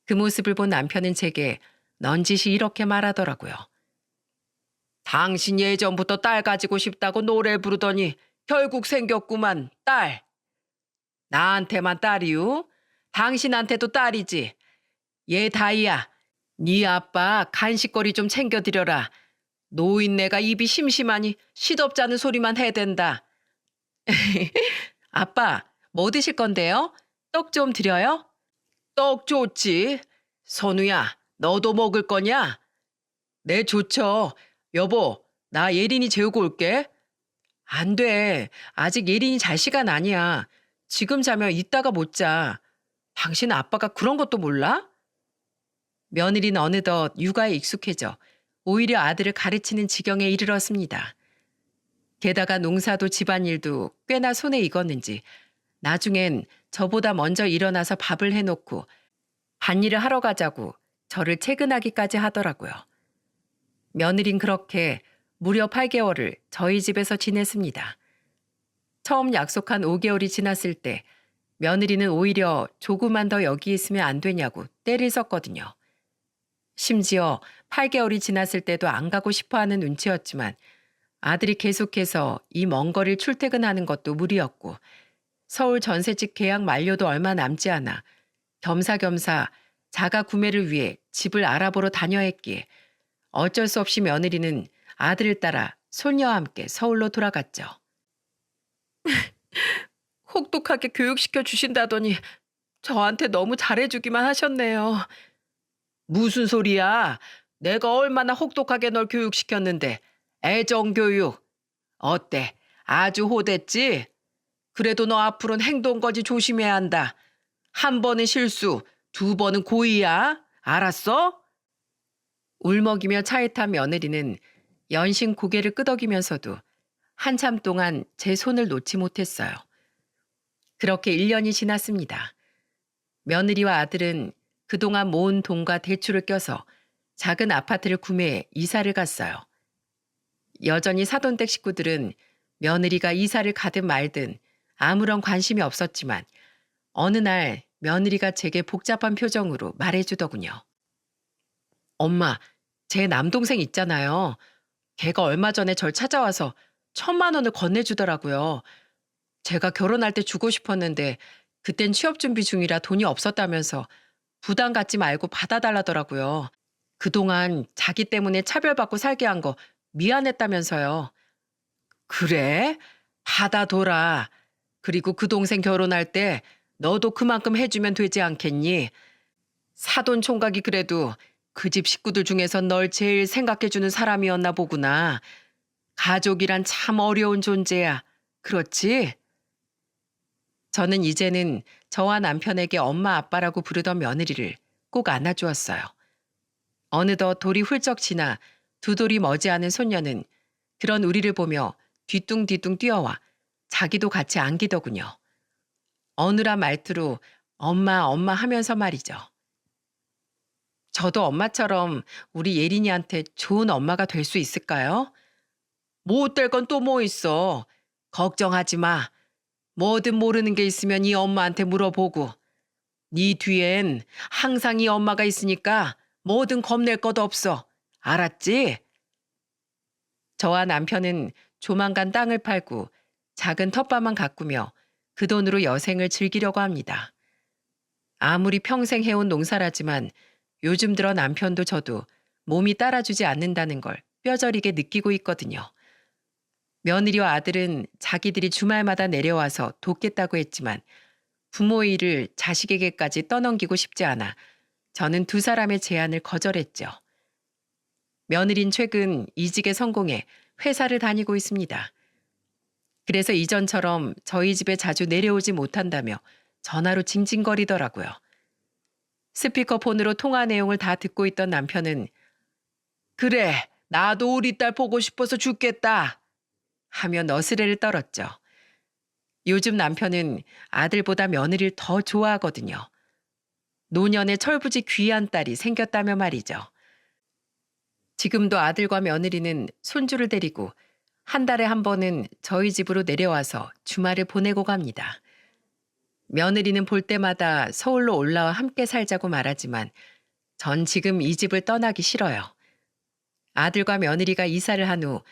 그 모습을 본 남편은 제게 넌지시 이렇게 말하더라고요. 당신 예전부터 딸 가지고 싶다고 노래 부르더니 결국 생겼구만, 딸. 나한테만 딸이유? 당신한테도 딸이지. 얘 다이야. 네 아빠 간식거리 좀 챙겨드려라. 노인네가 입이 심심하니 시덥잖은 소리만 해댄다. 아빠, 뭐 드실 건데요? 떡 좀 드려요? 떡 좋지. 선우야, 너도 먹을 거냐? 네, 좋죠. 여보, 나 예린이 재우고 올게. 안 돼. 아직 예린이 잘 시간 아니야. 지금 자면 이따가 못 자. 당신 아빠가 그런 것도 몰라? 며느리는 어느덧 육아에 익숙해져 오히려 아들을 가르치는 지경에 이르렀습니다. 게다가 농사도 집안일도 꽤나 손에 익었는지 나중엔 저보다 먼저 일어나서 밥을 해놓고 밭일을 하러 가자고 저를 퇴근하기까지 하더라고요. 며느린 그렇게 무려 8개월을 저희 집에서 지냈습니다. 처음 약속한 5개월이 지났을 때 며느리는 오히려 조금만 더 여기 있으면 안 되냐고 떼를 썼거든요. 심지어 8개월이 지났을 때도 안 가고 싶어하는 눈치였지만 아들이 계속해서 이 먼 거리를 출퇴근하는 것도 무리였고 서울 전셋집 계약 만료도 얼마 남지 않아 겸사겸사 자가 구매를 위해 집을 알아보러 다녀야 했기에 어쩔 수 없이 며느리는 아들을 따라 손녀와 함께 서울로 돌아갔죠. 혹독하게 교육시켜 주신다더니 저한테 너무 잘해주기만 하셨네요. 무슨 소리야? 내가 얼마나 혹독하게 널 교육시켰는데. 애정교육. 어때? 아주 호됐지? 그래도 너 앞으로는 행동거지 조심해야 한다. 한 번은 실수, 두 번은 고의야. 알았어? 울먹이며 차에 탄 며느리는 연신 고개를 끄덕이면서도 한참 동안 제 손을 놓지 못했어요. 그렇게 1년이 지났습니다. 며느리와 아들은 그동안 모은 돈과 대출을 껴서 작은 아파트를 구매해 이사를 갔어요. 여전히 사돈댁 식구들은 며느리가 이사를 가든 말든 아무런 관심이 없었지만 어느 날 며느리가 제게 복잡한 표정으로 말해주더군요. 엄마, 제 남동생 있잖아요. 걔가 얼마 전에 절 찾아와서 1,000만 원을 건네주더라고요. 제가 결혼할 때 주고 싶었는데 그땐 취업 준비 중이라 돈이 없었다면서 부담 갖지 말고 받아달라더라고요. 그동안 자기 때문에 차별받고 살게 한 거 미안했다면서요. 그래? 받아둬라. 그리고 그 동생 결혼할 때 너도 그만큼 해주면 되지 않겠니? 사돈 총각이 그래도 그 집 식구들 중에서 널 제일 생각해주는 사람이었나 보구나. 가족이란 참 어려운 존재야. 그렇지? 저는 이제는 저와 남편에게 엄마 아빠라고 부르던 며느리를 꼭 안아주었어요. 어느덧 돌이 훌쩍 지나 두 돌이 머지않은 손녀는 그런 우리를 보며 뒤뚱뒤뚱 뛰어와 자기도 같이 안기더군요. 어눌한 말투로 엄마 엄마 하면서 말이죠. 저도 엄마처럼 우리 예린이한테 좋은 엄마가 될 수 있을까요? 못 될 건 또 뭐 있어. 걱정하지 마. 뭐든 모르는 게 있으면 이 엄마한테 물어보고. 네 뒤엔 항상 이 엄마가 있으니까 뭐든 겁낼 것 없어. 알았지? 저와 남편은 조만간 땅을 팔고 작은 텃밭만 가꾸며 그 돈으로 여생을 즐기려고 합니다. 아무리 평생 해온 농사라지만 요즘 들어 남편도 저도 몸이 따라주지 않는다는 걸 뼈저리게 느끼고 있거든요. 며느리와 아들은 자기들이 주말마다 내려와서 돕겠다고 했지만 부모의 일을 자식에게까지 떠넘기고 싶지 않아 저는 두 사람의 제안을 거절했죠. 며느린 최근 이직에 성공해 회사를 다니고 있습니다. 그래서 이전처럼 저희 집에 자주 내려오지 못한다며 전화로 징징거리더라고요. 스피커폰으로 통화 내용을 다 듣고 있던 남편은 그래, 나도 우리 딸 보고 싶어서 죽겠다 하며 너스레를 떨었죠. 요즘 남편은 아들보다 며느리를 더 좋아하거든요. 노년에 철부지 귀한 딸이 생겼다며 말이죠. 지금도 아들과 며느리는 손주를 데리고 한 달에 한 번은 저희 집으로 내려와서 주말을 보내고 갑니다. 며느리는 볼 때마다 서울로 올라와 함께 살자고 말하지만 전 지금 이 집을 떠나기 싫어요. 아들과 며느리가 이사를 한 후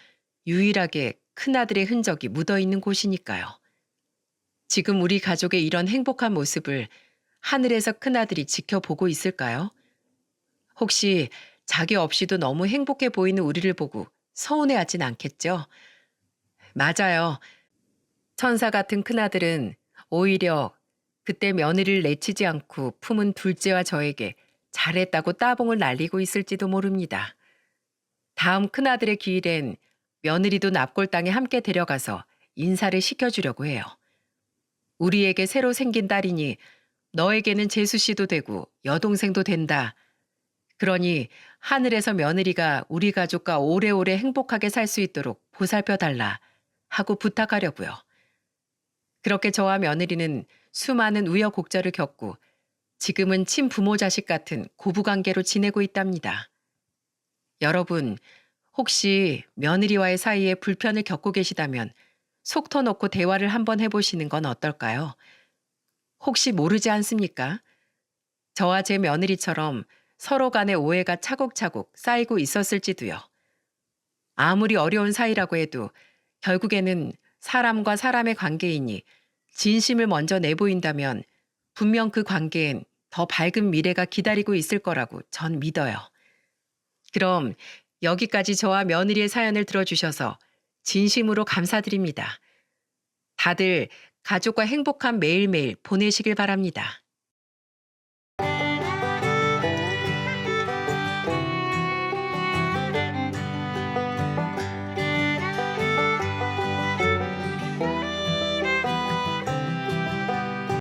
유일하게 큰아들의 흔적이 묻어있는 곳이니까요. 지금 우리 가족의 이런 행복한 모습을 하늘에서 큰아들이 지켜보고 있을까요? 혹시 자기 없이도 너무 행복해 보이는 우리를 보고 서운해하진 않겠죠? 맞아요. 천사 같은 큰아들은 오히려 그때 며느리를 내치지 않고 품은 둘째와 저에게 잘했다고 따봉을 날리고 있을지도 모릅니다. 다음 큰아들의 기일엔 며느리도 납골당에 함께 데려가서 인사를 시켜주려고 해요. 우리에게 새로 생긴 딸이니 너에게는 재수 씨도 되고 여동생도 된다. 그러니 하늘에서 며느리가 우리 가족과 오래오래 행복하게 살 수 있도록 보살펴 달라 하고 부탁하려고요. 그렇게 저와 며느리는 수많은 우여곡절을 겪고 지금은 친부모 자식 같은 고부관계로 지내고 있답니다. 여러분, 혹시 며느리와의 사이에 불편을 겪고 계시다면 속 터놓고 대화를 한번 해보시는 건 어떨까요? 혹시 모르지 않습니까? 저와 제 며느리처럼 서로 간의 오해가 차곡차곡 쌓이고 있었을지도요. 아무리 어려운 사이라고 해도 결국에는 사람과 사람의 관계이니 진심을 먼저 내보인다면 분명 그 관계엔 더 밝은 미래가 기다리고 있을 거라고 전 믿어요. 그럼 여기까지 저와 며느리의 사연을 들어주셔서 진심으로 감사드립니다. 다들 가족과 행복한 매일매일 보내시길 바랍니다.